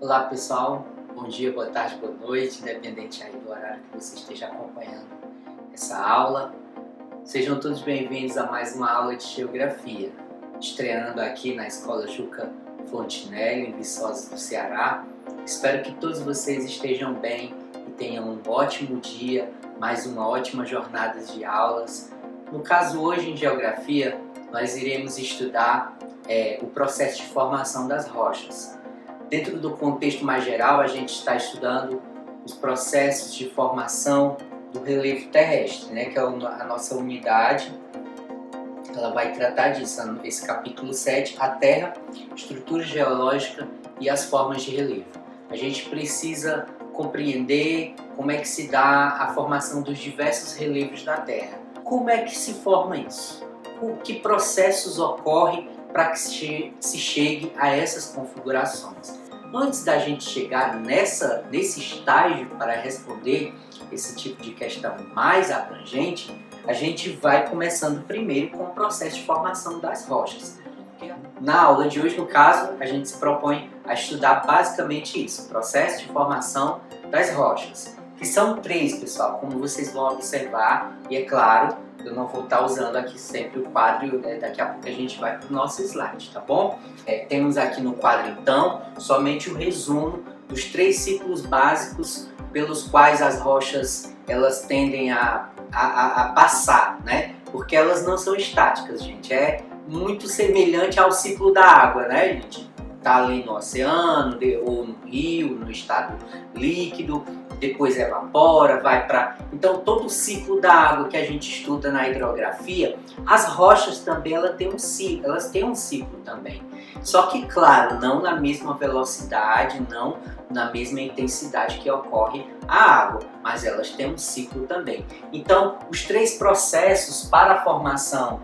Olá pessoal, bom dia, boa tarde, boa noite, independente aí do horário que você esteja acompanhando essa aula. Sejam todos bem-vindos a mais uma aula de Geografia, estreando aqui na Escola Juca Fontinelli, em Viçosa do Ceará. Espero que todos vocês estejam bem e tenham um ótimo dia, mais uma ótima jornada de aulas. No caso hoje em Geografia, nós iremos estudar o processo de formação das rochas. Dentro do contexto mais geral, a gente está estudando os processos de formação do relevo terrestre, né, que é a nossa unidade. Ela vai tratar disso, esse capítulo 7, a Terra, estrutura geológica e as formas de relevo. A gente precisa compreender como é que se dá a formação dos diversos relevos da Terra. Como é que se forma isso? Que processos ocorrem para que se chegue a essas configurações? Antes da gente chegar nesse estágio para responder esse tipo de questão mais abrangente, a gente vai começando primeiro com o processo de formação das rochas. Na aula de hoje, no caso, a gente se propõe a estudar basicamente isso, o processo de formação das rochas, que são 3, pessoal, como vocês vão observar, e é claro, eu não vou estar usando aqui sempre o quadro, daqui a pouco a gente vai para o nosso slide, tá bom? Temos aqui no quadro, então, somente o resumo dos 3 ciclos básicos pelos quais as rochas elas tendem a passar, né? Porque elas não são estáticas, gente. É muito semelhante ao ciclo da água, né, gente? Tá ali no oceano, ou no rio, no estado líquido, depois evapora, vai para... Então, todo o ciclo da água que a gente estuda na hidrografia, as rochas também elas têm um ciclo também. Só que, claro, não na mesma velocidade, não na mesma intensidade que ocorre a água, mas elas têm um ciclo também. Então, os 3 processos para a formação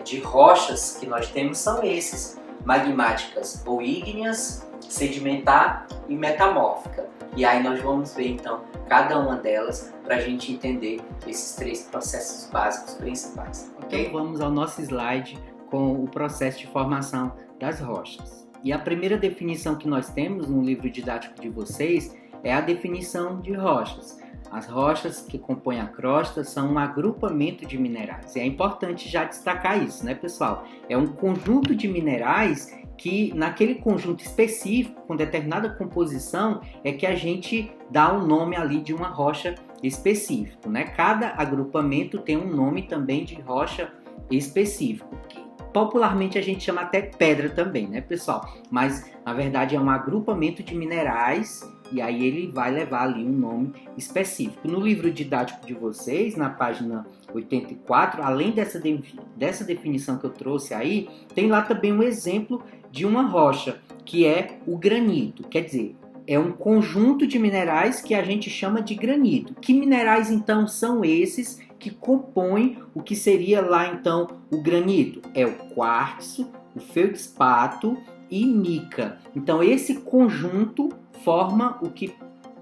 de rochas que nós temos são esses: magmáticas ou ígneas, sedimentar e metamórfica. E aí nós vamos ver então cada uma delas para a gente entender esses 3 processos básicos principais. Ok? Então vamos ao nosso slide com o processo de formação das rochas. E a primeira definição que nós temos no livro didático de vocês é a definição de rochas. As rochas que compõem a crosta são um agrupamento de minerais. E é importante já destacar isso, né, pessoal? É um conjunto de minerais que, naquele conjunto específico, com determinada composição, é que a gente dá o nome ali de uma rocha específico, né? Cada agrupamento tem um nome também de rocha específico, que popularmente a gente chama até pedra também, né, pessoal? Mas, na verdade, é um agrupamento de minerais e aí ele vai levar ali um nome específico. No livro didático de vocês, na página 84, além dessa definição que eu trouxe aí, tem lá também um exemplo de uma rocha, que é o granito. Quer dizer, é um conjunto de minerais que a gente chama de granito. Que minerais, então, são esses que compõem o que seria lá, então, o granito? É o quartzo, o feldspato e mica. Então, esse conjunto forma o que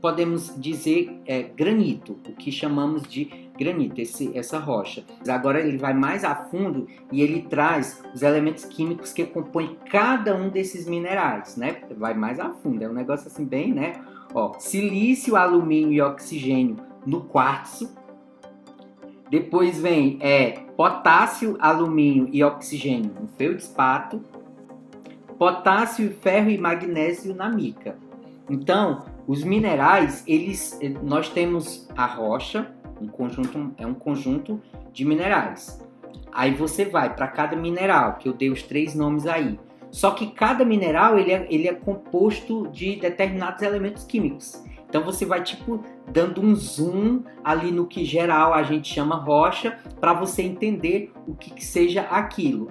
podemos dizer granito, o que chamamos de granito, essa rocha. Agora ele vai mais a fundo e ele traz os elementos químicos que compõem cada um desses minerais, né? Vai mais a fundo, é um negócio assim bem, né? Ó, silício, alumínio e oxigênio no quartzo. Depois vem potássio, alumínio e oxigênio no feldspato. Potássio, ferro e magnésio na mica. Então, os minerais, nós temos a rocha, é um conjunto de minerais. Aí você vai para cada mineral, que eu dei os 3 nomes aí. Só que cada mineral ele é composto de determinados elementos químicos. Então você vai dando um zoom ali no que geral a gente chama rocha, para você entender o que seja aquilo.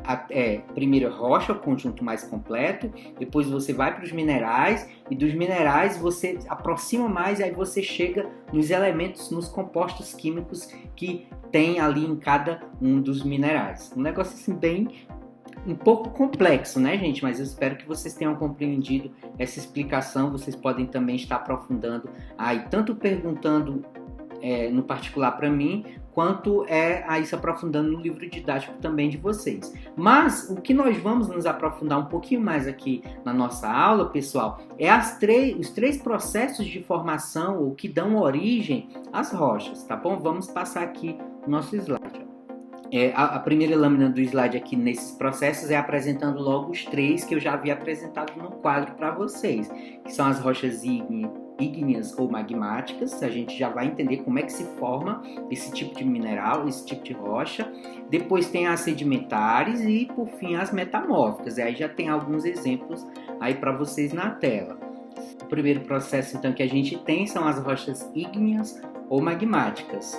Primeiro rocha, o conjunto mais completo, depois você vai para os minerais, e dos minerais você aproxima mais, e aí você chega nos elementos, nos compostos químicos que tem ali em cada um dos minerais. Um negócio assim bem... um pouco complexo, né, gente? Mas eu espero que vocês tenham compreendido essa explicação. Vocês podem também estar aprofundando aí, tanto perguntando no particular para mim, quanto a isso aprofundando no livro didático também de vocês. Mas o que nós vamos nos aprofundar um pouquinho mais aqui na nossa aula, pessoal, é os três processos de formação ou que dão origem às rochas, tá bom? Vamos passar aqui o nosso slide. A primeira lâmina do slide aqui nesses processos é apresentando logo os três que eu já havia apresentado no quadro para vocês, que são as rochas ígneas ou magmáticas. A gente já vai entender como é que se forma esse tipo de mineral, esse tipo de rocha. Depois tem as sedimentares e, por fim, as metamórficas. E aí já tem alguns exemplos aí para vocês na tela. O primeiro processo, então, que a gente tem são as rochas ígneas ou magmáticas.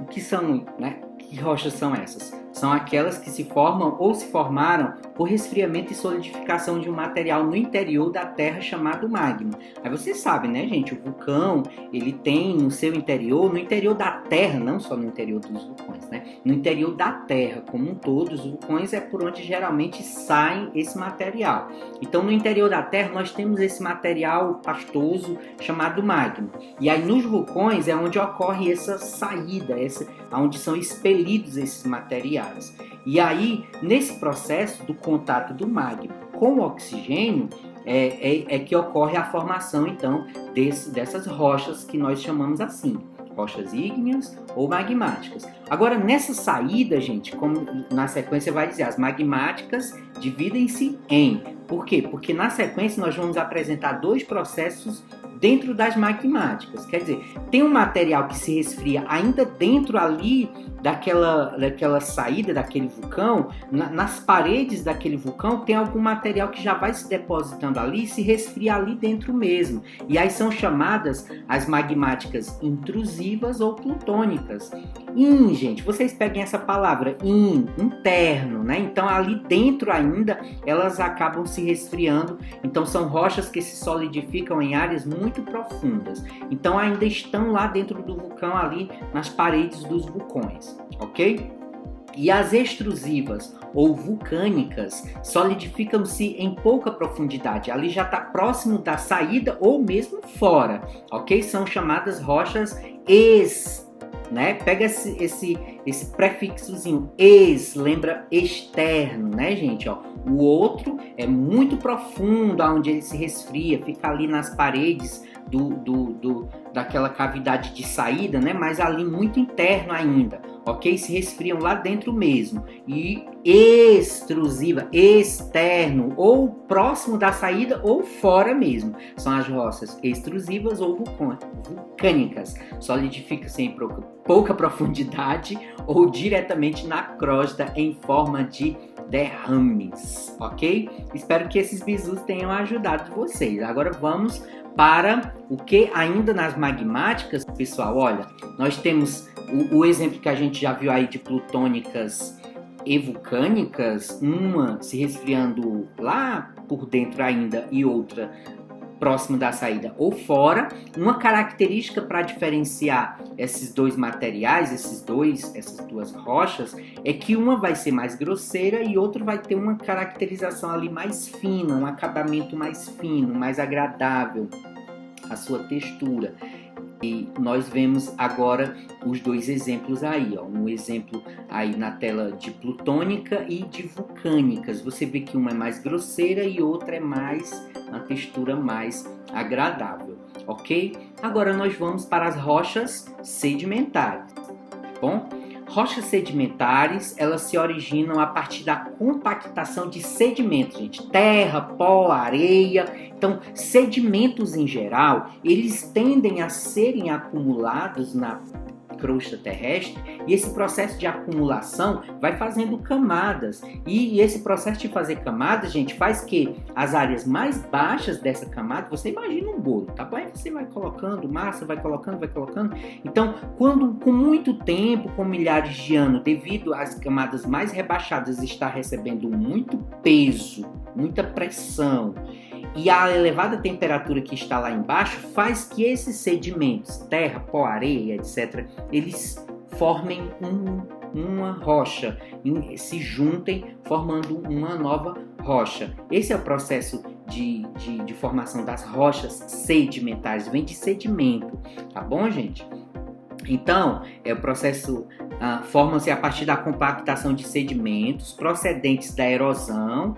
O que são, né? Que rochas são essas? São aquelas que se formam ou se formaram por resfriamento e solidificação de um material no interior da Terra chamado magma. Aí vocês sabem, né, gente? O vulcão, ele tem no seu interior, no interior da Terra, não só no interior dos vulcões, né? No interior da Terra como um todo, os vulcões é por onde geralmente sai esse material. Então, no interior da Terra, nós temos esse material pastoso chamado magma. E aí, nos vulcões, é onde ocorre essa saída, onde são expelidos esses materiais. E aí, nesse processo do contato do magma com o oxigênio, é que ocorre a formação, então, dessas rochas que nós chamamos assim, rochas ígneas ou magmáticas. Agora, nessa saída, gente, como na sequência vai dizer, as magmáticas dividem-se em. Por quê? Porque na sequência nós vamos apresentar dois processos dentro das magmáticas. Quer dizer, tem um material que se resfria ainda dentro ali daquela saída daquele vulcão, nas paredes daquele vulcão tem algum material que já vai se depositando ali e se resfria ali dentro mesmo. E aí são chamadas as magmáticas intrusivas ou plutônicas. Gente, vocês peguem essa palavra, interno, né? Então ali dentro ainda elas acabam se resfriando. Então são rochas que se solidificam em áreas muito profundas. Então ainda estão lá dentro do vulcão, ali nas paredes dos vulcões, ok? E as extrusivas ou vulcânicas solidificam-se em pouca profundidade. Ali já está próximo da saída ou mesmo fora, ok? São chamadas rochas né? Pega esse prefixozinho lembra externo, né, gente? Ó, o outro é muito profundo, onde ele se resfria, fica ali nas paredes daquela cavidade de saída, né? Mas ali muito interno ainda, ok? Se resfriam lá dentro mesmo. E extrusiva, externo, ou próximo da saída ou fora mesmo. São as rochas extrusivas ou vulcânicas. Solidifica-se em pouca profundidade ou diretamente na crosta em forma de derrames, ok? Espero que esses bizus tenham ajudado vocês. Agora vamos para o que ainda nas magmáticas, pessoal. Olha, nós temos o exemplo que a gente já viu aí de plutônicas e vulcânicas, uma se resfriando lá por dentro ainda e outra próximo da saída ou fora. Uma característica para diferenciar esses dois materiais, essas duas rochas, é que uma vai ser mais grosseira e outra vai ter uma caracterização ali mais fina, um acabamento mais fino, mais agradável, a sua textura. E nós vemos agora os dois exemplos aí, ó. Um exemplo aí na tela de plutônica e de vulcânicas. Você vê que uma é mais grosseira e outra é uma textura mais agradável, ok? Agora nós vamos para as rochas sedimentares, tá bom? Rochas sedimentares, elas se originam a partir da compactação de sedimentos, gente. Terra, pó, areia. Então, sedimentos em geral, eles tendem a serem acumulados na crosta terrestre, e esse processo de acumulação vai fazendo camadas, e esse processo de fazer camadas, gente, faz que as áreas mais baixas dessa camada, você imagina um bolo, tá bom? Aí você vai colocando massa, vai colocando, então quando com muito tempo, com milhares de anos, devido às camadas mais rebaixadas estar recebendo muito peso, muita pressão, e a elevada temperatura que está lá embaixo faz que esses sedimentos, terra, pó, areia, etc., eles formem uma rocha, se juntem formando uma nova rocha. Esse é o processo de formação das rochas sedimentares, vem de sedimento, tá bom, gente? Então, o processo forma-se a partir da compactação de sedimentos procedentes da erosão,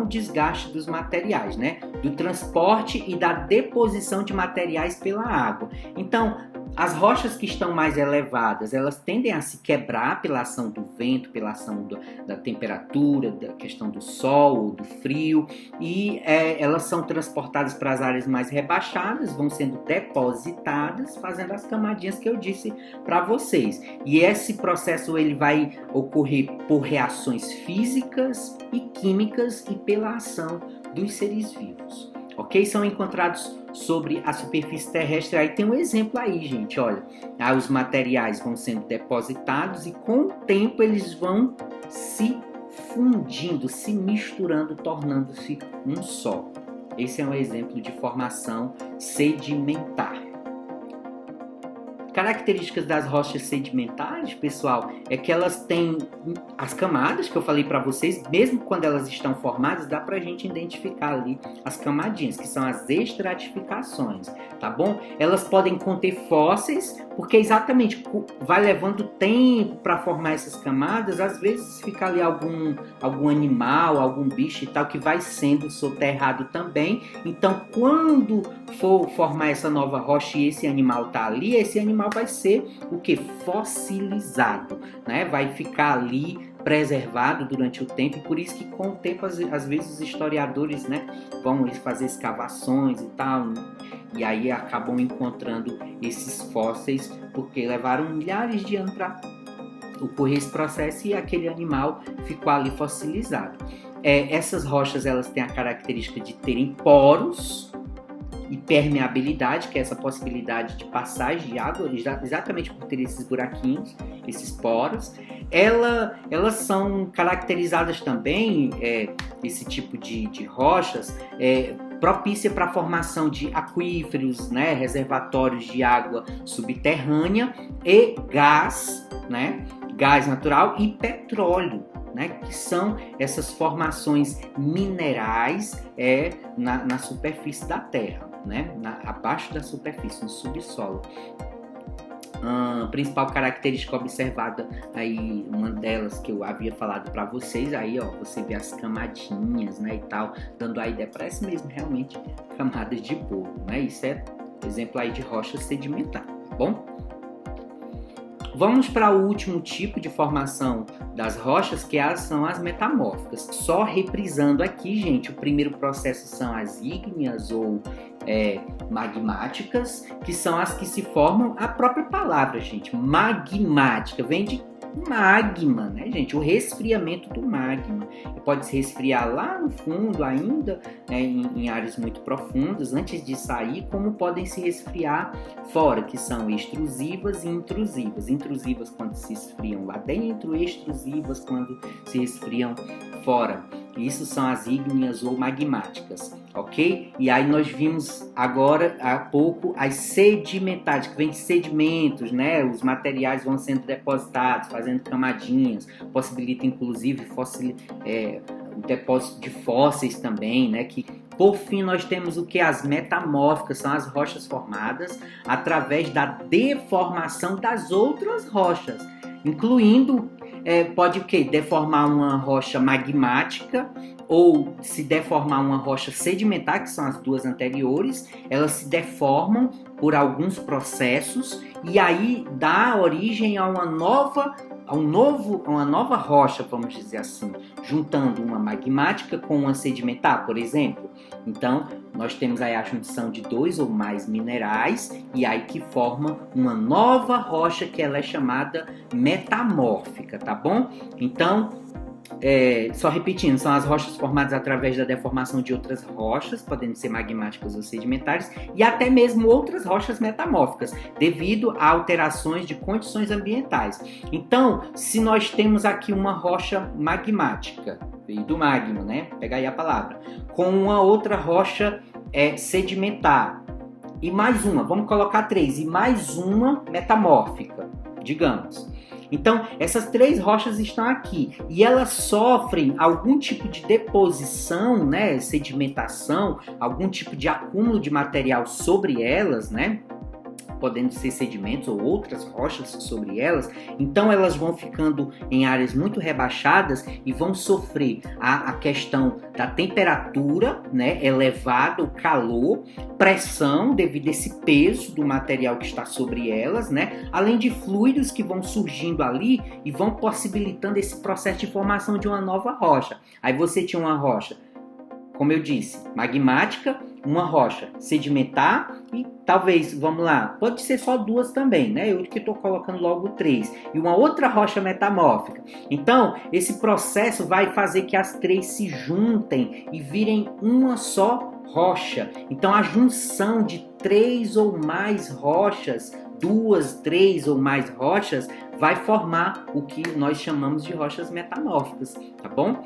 desgaste dos materiais, né? Do transporte e da deposição de materiais pela água. Então, as rochas que estão mais elevadas, elas tendem a se quebrar pela ação do vento, pela ação da temperatura, da questão do sol ou do frio, e elas são transportadas para as áreas mais rebaixadas, vão sendo depositadas, fazendo as camadinhas que eu disse para vocês. E esse processo ele vai ocorrer por reações físicas e químicas e pela ação dos seres vivos. Ok? São encontrados sobre a superfície terrestre. Aí tem um exemplo aí, gente, olha. Os materiais vão sendo depositados e com o tempo eles vão se fundindo, se misturando, tornando-se um só. Esse é um exemplo de formação sedimentar. Características das rochas sedimentares, pessoal, é que elas têm as camadas que eu falei para vocês, mesmo quando elas estão formadas, dá para a gente identificar ali as camadinhas, que são as estratificações, tá bom? Elas podem conter fósseis, porque exatamente vai levando tempo para formar essas camadas, às vezes fica ali algum animal, algum bicho e tal, que vai sendo soterrado também. Então, quando for formar essa nova rocha e esse animal tá ali, esse animal vai ser o que? Fossilizado, né? Vai ficar ali preservado durante o tempo, e por isso que com o tempo às vezes os historiadores, né, vão fazer escavações e tal, e aí acabam encontrando esses fósseis porque levaram milhares de anos para ocorrer esse processo e aquele animal ficou ali fossilizado. Essas rochas elas têm a característica de terem poros e permeabilidade, que é essa possibilidade de passagem de água, exatamente por ter esses buraquinhos, esses poros. Elas são caracterizadas também, esse tipo de rochas, propícia para a formação de aquíferos, né, reservatórios de água subterrânea e gás, né, gás natural e petróleo, né, que são essas formações minerais na superfície da Terra, né, abaixo da superfície, no subsolo. Principal característica observada aí, uma delas que eu havia falado para vocês, aí ó, você vê as camadinhas, né, e tal, dando a ideia, parece mesmo realmente camadas de bolo, né, isso é exemplo aí de rocha sedimentar, tá bom? Vamos para o último tipo de formação das rochas, que são as metamórficas. Só reprisando aqui, gente, o primeiro processo são as ígneas ou magmáticas, que são as que se formam, a própria palavra, gente, magmática, vem de magma, né, gente? O resfriamento do magma. Pode se resfriar lá no fundo ainda, né, em áreas muito profundas, antes de sair, como podem se resfriar fora, que são extrusivas e intrusivas. Intrusivas quando se esfriam lá dentro, extrusivas quando se esfriam fora. Isso são as ígneas ou magmáticas, ok? E aí nós vimos agora há pouco as sedimentares, que vêm de sedimentos, né? Os materiais vão sendo depositados, fazendo camadinhas, possibilita inclusive o depósito de fósseis também, né? Que por fim nós temos o que? As metamórficas, são as rochas formadas através da deformação das outras rochas, incluindo pode o quê? Deformar uma rocha magmática ou se deformar uma rocha sedimentar, que são as duas anteriores. Elas se deformam por alguns processos e aí dá origem a uma nova rocha, vamos dizer assim, juntando uma magmática com uma sedimentar, por exemplo. Então, nós temos aí a junção de dois ou mais minerais e aí que forma uma nova rocha que ela é chamada metamórfica, tá bom? Então, só repetindo, são as rochas formadas através da deformação de outras rochas, podendo ser magmáticas ou sedimentares, e até mesmo outras rochas metamórficas, devido a alterações de condições ambientais. Então, se nós temos aqui uma rocha magmática, veio do magma, né? Pega aí a palavra, com uma outra rocha sedimentar, e mais uma, vamos colocar 3, e mais uma metamórfica, digamos. Então, essas 3 rochas estão aqui e elas sofrem algum tipo de deposição, né, sedimentação, algum tipo de acúmulo de material sobre elas, né, podendo ser sedimentos ou outras rochas sobre elas, então elas vão ficando em áreas muito rebaixadas e vão sofrer a questão da temperatura, né, elevada, o calor, pressão devido a esse peso do material que está sobre elas, né, além de fluidos que vão surgindo ali e vão possibilitando esse processo de formação de uma nova rocha. Aí você tinha uma rocha, como eu disse, magmática, uma rocha sedimentar e talvez, vamos lá, pode ser só duas também, né? Eu que estou colocando logo 3. E uma outra rocha metamórfica. Então, esse processo vai fazer que as 3 se juntem e virem uma só rocha. Então, a junção de 3 ou mais rochas, 2, 3 ou mais rochas, vai formar o que nós chamamos de rochas metamórficas, tá bom?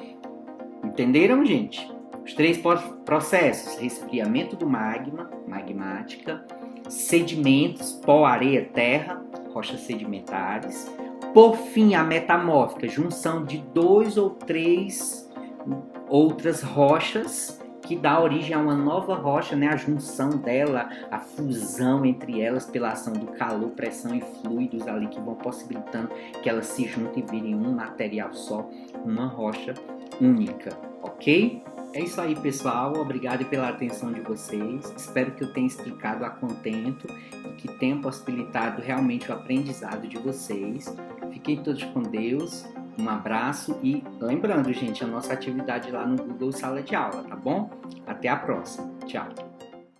Entenderam, gente? Os 3 processos: resfriamento do magma, magmática, sedimentos, pó, areia, terra, rochas sedimentares. Por fim, a metamórfica, junção de 2 ou 3 outras rochas que dá origem a uma nova rocha, né? A junção dela, a fusão entre elas pela ação do calor, pressão e fluidos ali que vão possibilitando que elas se juntem e virem um material só, uma rocha única, ok? É isso aí, pessoal. Obrigado pela atenção de vocês. Espero que eu tenha explicado a contento e que tenha possibilitado realmente o aprendizado de vocês. Fiquem todos com Deus. Um abraço e lembrando, gente, a nossa atividade lá no Google Sala de Aula, tá bom? Até a próxima. Tchau.